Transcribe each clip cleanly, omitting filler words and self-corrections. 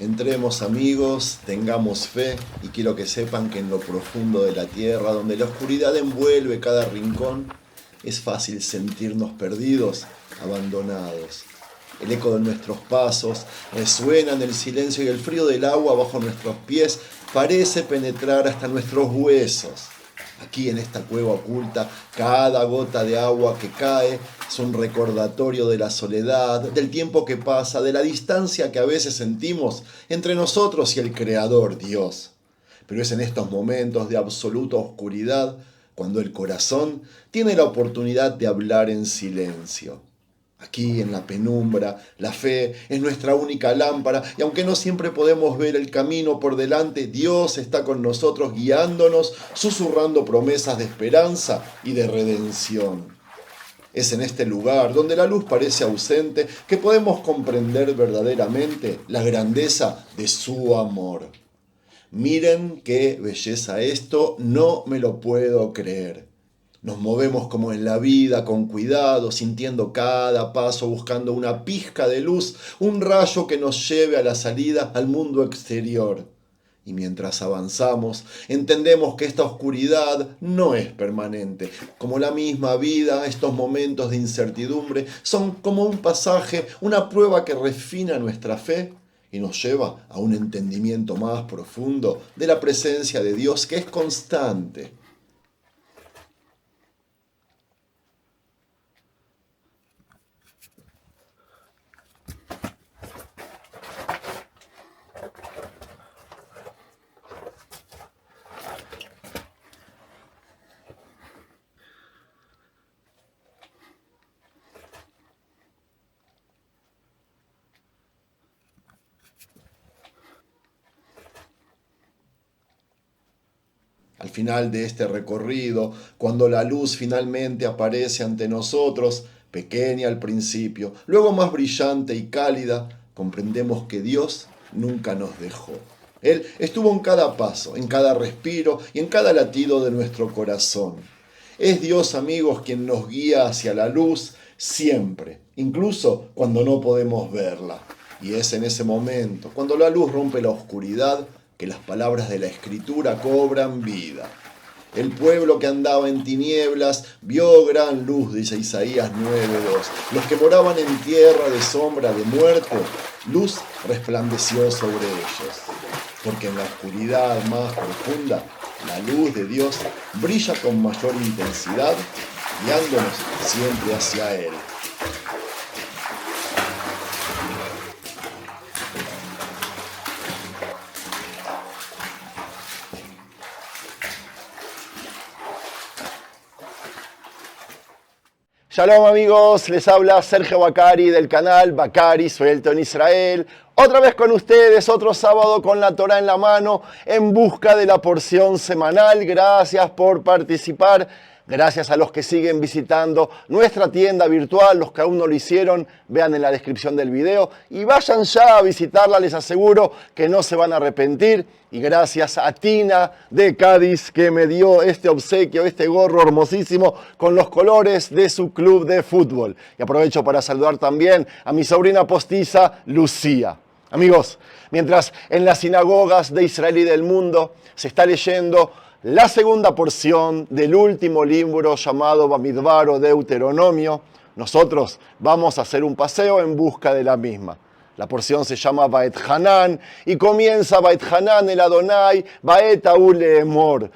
Entremos amigos, tengamos fe y quiero que sepan que en lo profundo de la tierra, donde la oscuridad envuelve cada rincón, es fácil sentirnos perdidos, abandonados. El eco de nuestros pasos resuena en el silencio y el frío del agua bajo nuestros pies parece penetrar hasta nuestros huesos. Aquí en esta cueva oculta, cada gota de agua que cae es un recordatorio de la soledad, del tiempo que pasa, de la distancia que a veces sentimos entre nosotros y el Creador, Dios. Pero es en estos momentos de absoluta oscuridad cuando el corazón tiene la oportunidad de hablar en silencio. Aquí en la penumbra, la fe es nuestra única lámpara y aunque no siempre podemos ver el camino por delante, Dios está con nosotros guiándonos, susurrando promesas de esperanza y de redención. Es en este lugar donde la luz parece ausente que podemos comprender verdaderamente la grandeza de su amor. Miren qué belleza esto, no me lo puedo creer. Nos movemos como en la vida, con cuidado, sintiendo cada paso, buscando una pizca de luz, un rayo que nos lleve a la salida al mundo exterior. Y mientras avanzamos, entendemos que esta oscuridad no es permanente. Como la misma vida, estos momentos de incertidumbre son como un pasaje, una prueba que refina nuestra fe y nos lleva a un entendimiento más profundo de la presencia de Dios que es constante. Al final de este recorrido, cuando la luz finalmente aparece ante nosotros, pequeña al principio, luego más brillante y cálida, comprendemos que Dios nunca nos dejó. Él estuvo en cada paso, en cada respiro y en cada latido de nuestro corazón. Es Dios, amigos, quien nos guía hacia la luz siempre, incluso cuando no podemos verla. Y es en ese momento, cuando la luz rompe la oscuridad, que las palabras de la Escritura cobran vida. El pueblo que andaba en tinieblas vio gran luz, dice Isaías 9:2. Los que moraban en tierra de sombra de muerte, luz resplandeció sobre ellos. Porque en la oscuridad más profunda, la luz de Dios brilla con mayor intensidad, guiándonos siempre hacia Él. Shalom amigos, les habla Sergio Bacari del canal Bacari Suelto en Israel. Otra vez con ustedes, otro sábado con la Torá en la mano, en busca de la porción semanal. Gracias por participar. Gracias a los que siguen visitando nuestra tienda virtual, los que aún no lo hicieron, vean en la descripción del video y vayan ya a visitarla, les aseguro que no se van a arrepentir. Y gracias a Tina de Cádiz que me dio este obsequio, este gorro hermosísimo con los colores de su club de fútbol. Y aprovecho para saludar también a mi sobrina postiza, Lucía. Amigos, mientras en las sinagogas de Israel y del mundo se está leyendo la segunda porción del último libro llamado Bamidbar o Deuteronomio, nosotros vamos a hacer un paseo en busca de la misma. La porción se llama Vaet Hanan y comienza Vaet Hanan el Adonai, Vaet Aú Leemor.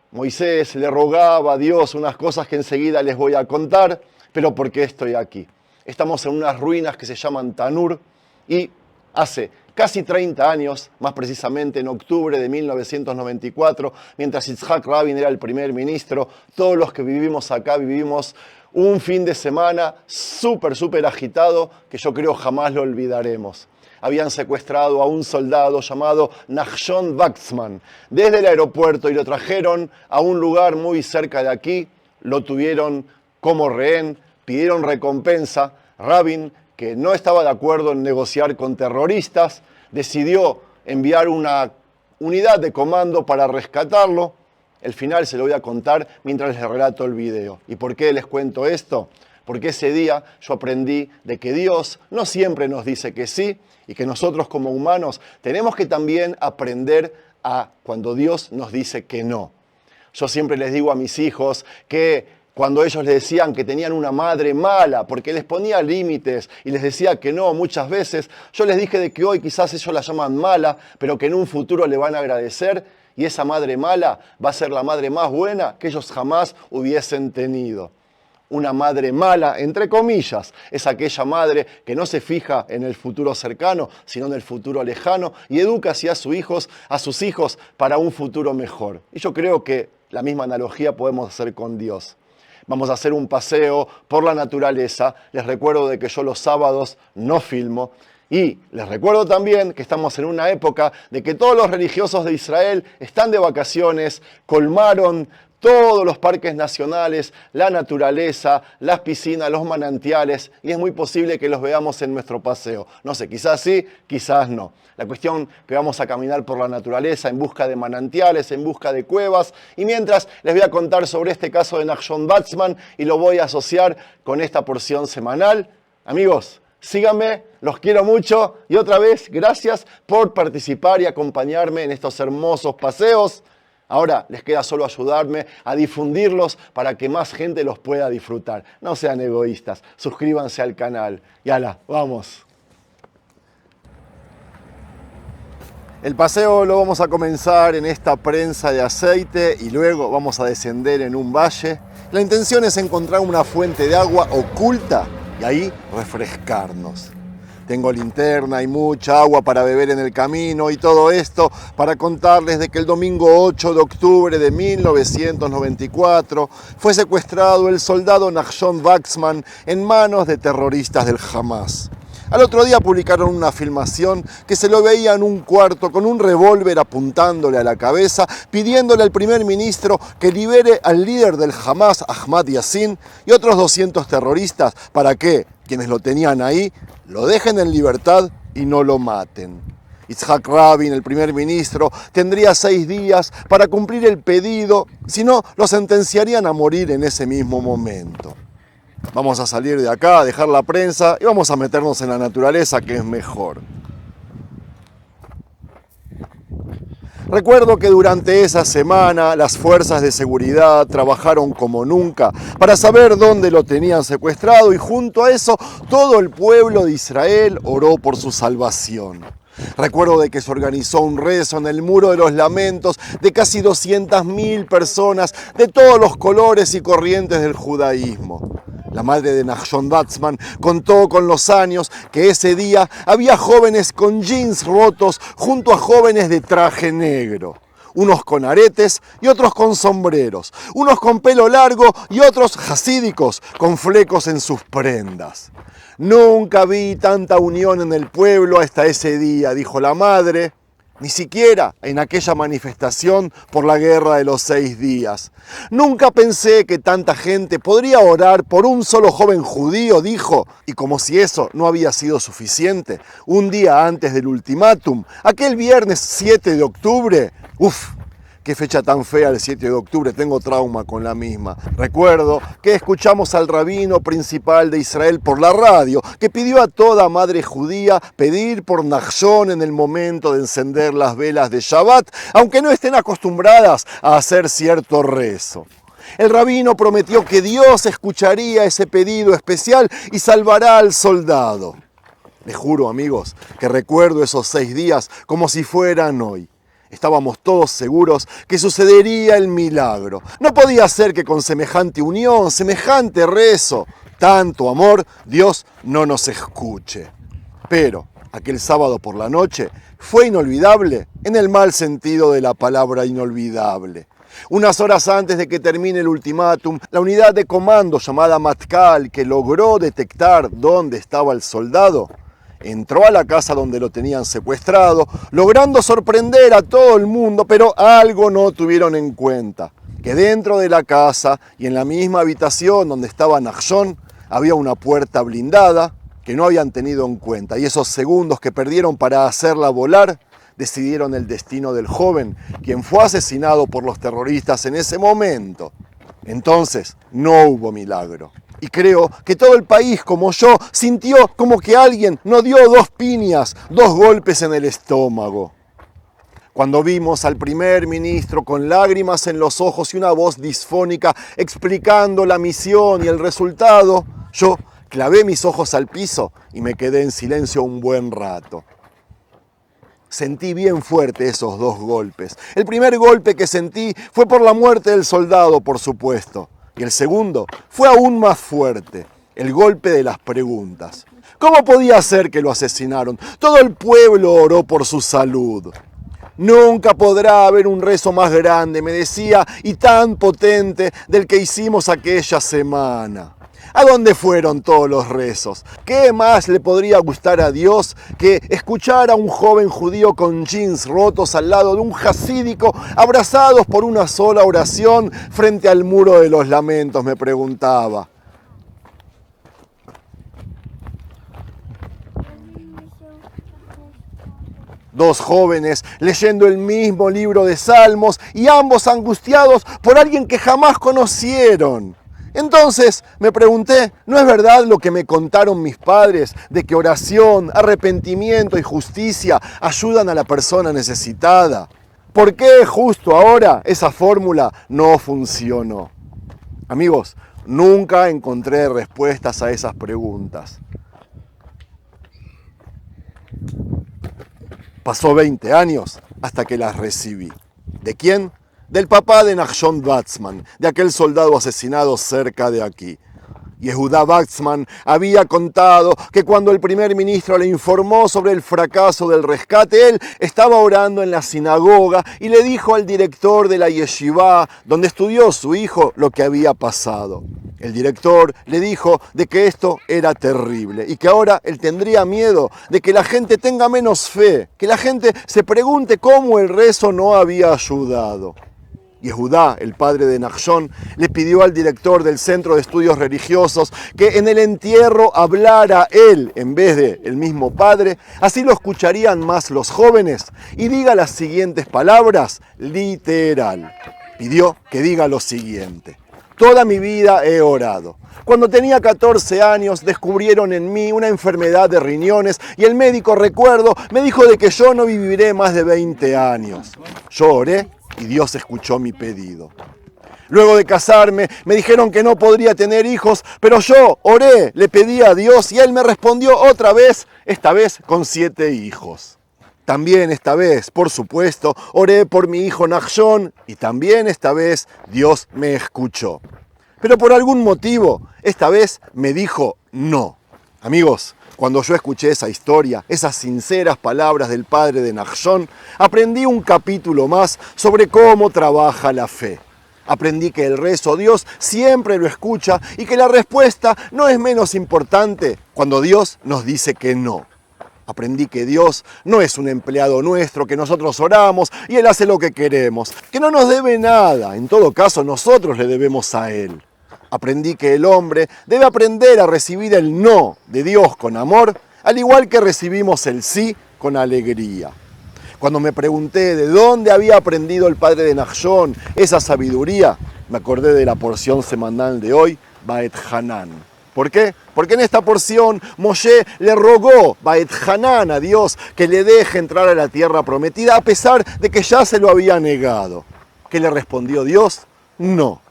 Moisés le rogaba a Dios unas cosas que enseguida les voy a contar, pero ¿por qué estoy aquí? Estamos en unas ruinas que se llaman Tanur y hace casi 30 años, más precisamente en octubre de 1994, mientras Yitzhak Rabin era el primer ministro, todos los que vivimos acá vivimos un fin de semana súper agitado que yo creo jamás lo olvidaremos. Habían secuestrado a un soldado llamado Nachshon Waxman desde el aeropuerto y lo trajeron a un lugar muy cerca de aquí, lo tuvieron como rehén, pidieron recompensa. Rabin, que no estaba de acuerdo en negociar con terroristas, decidió enviar una unidad de comando para rescatarlo. El final se lo voy a contar mientras les relato el video. ¿Y por qué les cuento esto? porque ese día yo aprendí de que Dios no siempre nos dice que sí y que nosotros como humanos tenemos que también aprender a cuando Dios nos dice que no. Yo siempre les digo a mis hijos que cuando ellos les decían que tenían una madre mala porque les ponía límites y les decía que no muchas veces, yo les dije de que hoy quizás ellos la llaman mala, pero que en un futuro le van a agradecer y esa madre mala va a ser la madre más buena que ellos jamás hubiesen tenido. Una madre mala, entre comillas, es aquella madre que no se fija en el futuro cercano, sino en el futuro lejano y educa hacia a sus hijos para un futuro mejor. Y yo creo que la misma analogía podemos hacer con Dios. Vamos a hacer un paseo por la naturaleza. Les recuerdo de que yo los sábados no filmo. Y les recuerdo también que estamos en una época de que todos los religiosos de Israel están de vacaciones, colmaron todos los parques nacionales, la naturaleza, las piscinas, los manantiales, y es muy posible que los veamos en nuestro paseo. No sé, quizás sí, quizás no. La cuestión es que vamos a caminar por la naturaleza en busca de manantiales, en busca de cuevas, y mientras les voy a contar sobre este caso de Nachshon Watzman y lo voy a asociar con esta porción semanal. Amigos, síganme, los quiero mucho y otra vez gracias por participar y acompañarme en estos hermosos paseos. Ahora les queda solo ayudarme a difundirlos para que más gente los pueda disfrutar. No sean egoístas, suscríbanse al canal. Y ala, vamos. El paseo lo vamos a comenzar en esta prensa de aceite y luego vamos a descender en un valle. La intención es encontrar una fuente de agua oculta y ahí refrescarnos. Tengo linterna y mucha agua para beber en el camino y todo esto para contarles de que el domingo 8 de octubre de 1994 fue secuestrado el soldado Nachshon Watzman en manos de terroristas del Hamas. Al otro día publicaron una filmación que se lo veía en un cuarto con un revólver apuntándole a la cabeza, pidiéndole al primer ministro que libere al líder del Hamas, Ahmad Yassin, y otros 200 terroristas para que quienes lo tenían ahí lo dejen en libertad y no lo maten. Yitzhak Rabin, el primer ministro, tendría 6 días para cumplir el pedido, si no, lo sentenciarían a morir en ese mismo momento. Vamos a salir de acá, a dejar la prensa y vamos a meternos en la naturaleza, que es mejor. Recuerdo que durante esa semana las fuerzas de seguridad trabajaron como nunca para saber dónde lo tenían secuestrado y junto a eso todo el pueblo de Israel oró por su salvación. Recuerdo de que se organizó un rezo en el Muro de los Lamentos de casi 200.000 personas de todos los colores y corrientes del judaísmo. La madre de Nachshon Watzman contó con los años que ese día había jóvenes con jeans rotos junto a jóvenes de traje negro. Unos con aretes y otros con sombreros. Unos con pelo largo y otros hasídicos con flecos en sus prendas. Nunca vi tanta unión en el pueblo hasta ese día, dijo la madre. Ni siquiera en aquella manifestación por la guerra de los 6 días. Nunca pensé que tanta gente podría orar por un solo joven judío, dijo, y como si eso no había sido suficiente, un día antes del ultimátum, aquel viernes 7 de octubre, qué fecha tan fea el 7 de octubre, tengo trauma con la misma. Recuerdo que escuchamos al rabino principal de Israel por la radio, que pidió a toda madre judía pedir por Nachshon en el momento de encender las velas de Shabbat, aunque no estén acostumbradas a hacer cierto rezo. El rabino prometió que Dios escucharía ese pedido especial y salvará al soldado. Les juro, amigos, que recuerdo esos 6 días como si fueran hoy. Estábamos todos seguros que sucedería el milagro. No podía ser que con semejante unión, semejante rezo, tanto amor, Dios no nos escuche. Pero aquel sábado por la noche fue inolvidable en el mal sentido de la palabra inolvidable. Unas horas antes de que termine el ultimátum, la unidad de comando llamada Matkal, que logró detectar dónde estaba el soldado, entró a la casa donde lo tenían secuestrado, logrando sorprender a todo el mundo, pero algo no tuvieron en cuenta, que dentro de la casa y en la misma habitación donde estaba Nachshon había una puerta blindada que no habían tenido en cuenta, y esos segundos que perdieron para hacerla volar decidieron el destino del joven, quien fue asesinado por los terroristas en ese momento. Entonces no hubo milagro. Y creo que todo el país, como yo, sintió como que alguien nos dio 2 piñas, 2 golpes en el estómago. Cuando vimos al primer ministro con lágrimas en los ojos y una voz disfónica explicando la misión y el resultado, yo clavé mis ojos al piso y me quedé en silencio un buen rato. Sentí bien fuerte esos 2 golpes. El primer golpe que sentí fue por la muerte del soldado, por supuesto. Y el segundo fue aún más fuerte, el golpe de las preguntas. ¿Cómo podía ser que lo asesinaron? Todo el pueblo oró por su salud. Nunca podrá haber un rezo más grande, me decía, y tan potente del que hicimos aquella semana. ¿A dónde fueron todos los rezos? ¿Qué más le podría gustar a Dios que escuchar a un joven judío con jeans rotos al lado de un jasídico, abrazados por una sola oración frente al muro de los lamentos? Me preguntaba. Dos jóvenes leyendo el mismo libro de Salmos y ambos angustiados por alguien que jamás conocieron. Entonces me pregunté, ¿no es verdad lo que me contaron mis padres de que oración, arrepentimiento y justicia ayudan a la persona necesitada? ¿Por qué justo ahora esa fórmula no funcionó? Amigos, nunca encontré respuestas a esas preguntas. Pasó 20 años hasta que las recibí. ¿De quién? Del papá de Nachshon Watzman, de aquel soldado asesinado cerca de aquí. Yehudá Watzman había contado que cuando el primer ministro le informó sobre el fracaso del rescate, él estaba orando en la sinagoga y le dijo al director de la yeshivá, donde estudió su hijo, lo que había pasado. El director le dijo de que esto era terrible y que ahora él tendría miedo de que la gente tenga menos fe, que la gente se pregunte cómo el rezo no había ayudado. Yehudá, el padre de Nachshon, le pidió al director del Centro de Estudios Religiosos que en el entierro hablara él en vez de el mismo padre, así lo escucharían más los jóvenes, y diga las siguientes palabras, literal. Pidió que diga lo siguiente: toda mi vida he orado. Cuando tenía 14 años descubrieron en mí una enfermedad de riñones y el médico, recuerdo, me dijo de que yo no viviré más de 20 años. Yo oré y Dios escuchó mi pedido. Luego de casarme, me dijeron que no podría tener hijos, pero yo oré, le pedí a Dios y Él me respondió otra vez, esta vez con 7 hijos. También esta vez, por supuesto, oré por mi hijo Nachshon y también esta vez Dios me escuchó. Pero por algún motivo, esta vez me dijo no. Amigos, cuando yo escuché esa historia, esas sinceras palabras del padre de Nachshon, aprendí un capítulo más sobre cómo trabaja la fe. Aprendí que el rezo Dios siempre lo escucha y que la respuesta no es menos importante cuando Dios nos dice que no. Aprendí que Dios no es un empleado nuestro, que nosotros oramos y Él hace lo que queremos, que no nos debe nada, en todo caso nosotros le debemos a Él. Aprendí que el hombre debe aprender a recibir el no de Dios con amor, al igual que recibimos el sí con alegría. Cuando me pregunté de dónde había aprendido el padre de Nachshon esa sabiduría, me acordé de la porción semanal de hoy, Baet Hanan. ¿Por qué? Porque en esta porción Moshe le rogó Baet Hanan a Dios que le deje entrar a la tierra prometida a pesar de que ya se lo había negado. ¿Qué le respondió Dios? No.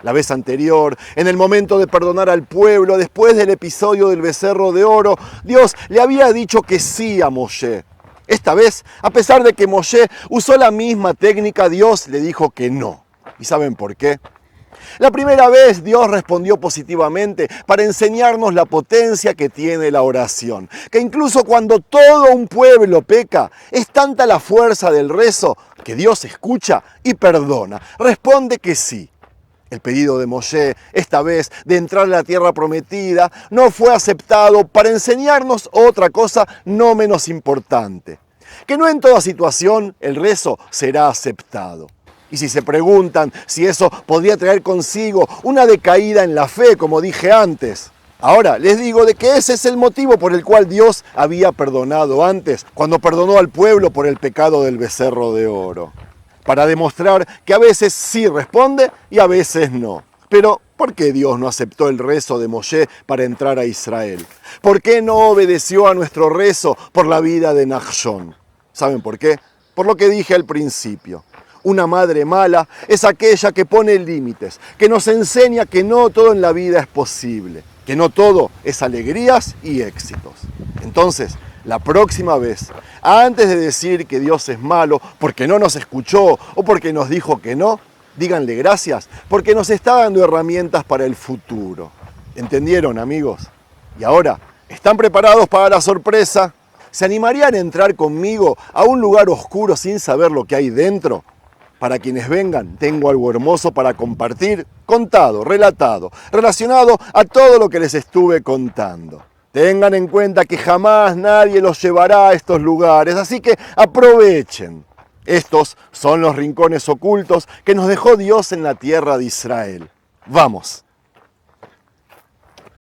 La vez anterior, en el momento de perdonar al pueblo, después del episodio del becerro de oro, Dios le había dicho que sí a Moshe. Esta vez, a pesar de que Moshe usó la misma técnica, Dios le dijo que no. ¿Y saben por qué? La primera vez Dios respondió positivamente para enseñarnos la potencia que tiene la oración. Que incluso cuando todo un pueblo peca, es tanta la fuerza del rezo que Dios escucha y perdona. Responde que sí. El pedido de Moshe, esta vez de entrar a la tierra prometida, no fue aceptado para enseñarnos otra cosa no menos importante. Que no en toda situación el rezo será aceptado. Y si se preguntan si eso podría traer consigo una decaída en la fe, como dije antes, ahora les digo de que ese es el motivo por el cual Dios había perdonado antes, cuando perdonó al pueblo por el pecado del becerro de oro. Para demostrar que a veces sí responde y a veces no. Pero ¿Por qué Dios no aceptó el rezo de Moshe para entrar a Israel? ¿Por qué no obedeció a nuestro rezo por la vida de Nachshon? ¿Saben por qué? Por lo que dije al principio. Una madre mala es aquella que pone límites, que nos enseña que no todo en la vida es posible, que no todo es alegrías y éxitos. Entonces, la próxima vez, antes de decir que Dios es malo porque no nos escuchó o porque nos dijo que no, díganle gracias porque nos está dando herramientas para el futuro. ¿Entendieron, amigos? Y ahora, ¿están preparados para la sorpresa? ¿Se animarían a entrar conmigo a un lugar oscuro sin saber lo que hay dentro? Para quienes vengan, tengo algo hermoso para compartir, contado, relatado, relacionado a todo lo que les estuve contando. Tengan en cuenta que jamás nadie los llevará a estos lugares, así que aprovechen. Estos son los rincones ocultos que nos dejó Dios en la tierra de Israel. ¡Vamos!